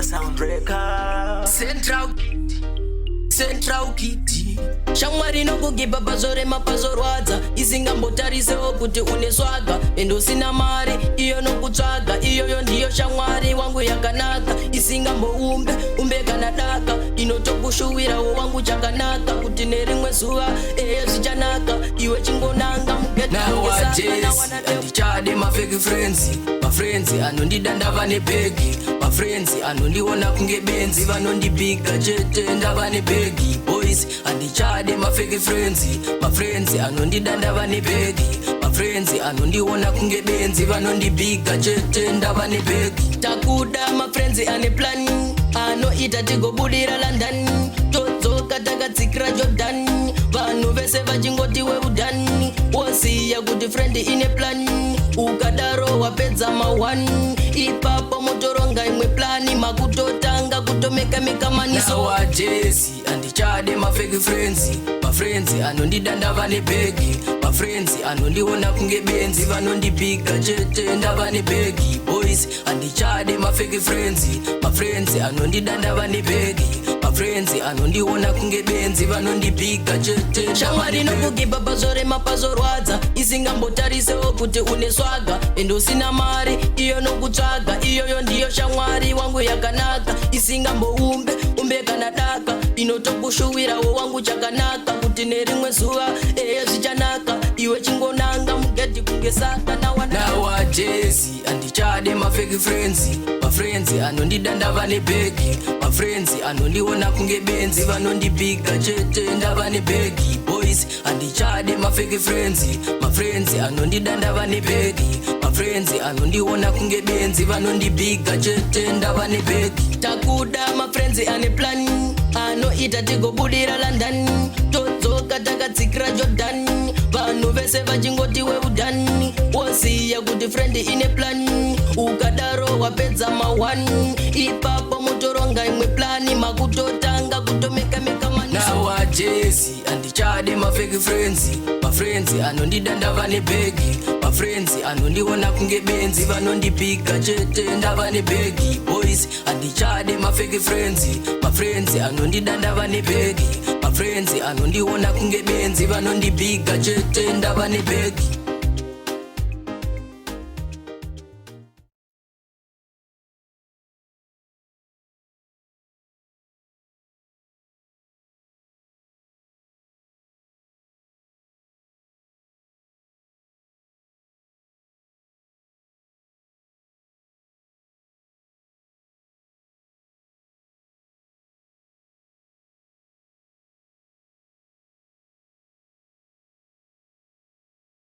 Gigasound Rekordz. Central Kitty shamwari nokugipa pazore mapazorwadza isingambotarisewo kuti une swaga endo sina mari iyo nokutsvaga iyoyo ndiyo shamwari wangu yakanaka isingamboumbe kana daka inotokushuwirawo wangu chakanaka kuti nerimwe zuva zvichanaka iwe chingonanga andichade mafake friends anondida ndava nebhegi mafriends anondiona kunge benzi vanondibiga chete ndava nebhegi boys andichade mafake friends anondida ndava nebhegi mafriends anondiona kunge benzi vanondibiga chete ndava nebhegi takuda mafriends ane plani anoita tigobudira London todzoka takatsikira Jordan vanhu vese vachingoti weudhani wosiya kuti friend ine plan ukadaro wapedza ma1 ipapo motoronga imwe plani makutotanga kutomeka maniso wa Jesse andichade mafake friends anondida ndava nebhegi mafriends anondiona kunge benzi vanondibiga chete ndava nebhegi boys andichade mafake friends anondida ndava nebhegi mafriends anondiona kunge benzi vanondibiga chete shamwari nokugipa pazore mapazorwadza isingambotarisewo kuti une swaga endo sina mari iyo nokutsvaga iyoyo ndiyo shamwari wangu yakanaka isingamboumbe kana daka inotokushuwirawo wangu chakanaka kuti nerimwe zuva zvichanaka iwe chingonanga mugedhi kunge saka nawa Jesse andichade mafake friends anondida ndava nebhegi mafriends anondiona kunge benzi vanondibiga chete ndava nebhegi boys andichade mafake friends anondida ndava nebhegi mafriends anondiona kunge benzi vanondibiga chete ndava nebhegi takuda mafriends ane plani anoita tigobudira London todzoka takatsikira Jordan vanhu vese vachingoti weudhani wosiya kuti friend ine plan ukadaro wapedza ma1 ipapo motoronga imwe plani makutotanga kutomeka maniso wa Jesse andichade mafake friends anondida ndava nebhegi mafriends anondiona kunge benzi vanondibiga chete ndava nebhegi boys andichade mafake friends anondida ndava nebhegi mafriends anondiona kunge benzi vanondibiga chete ndava nebhegi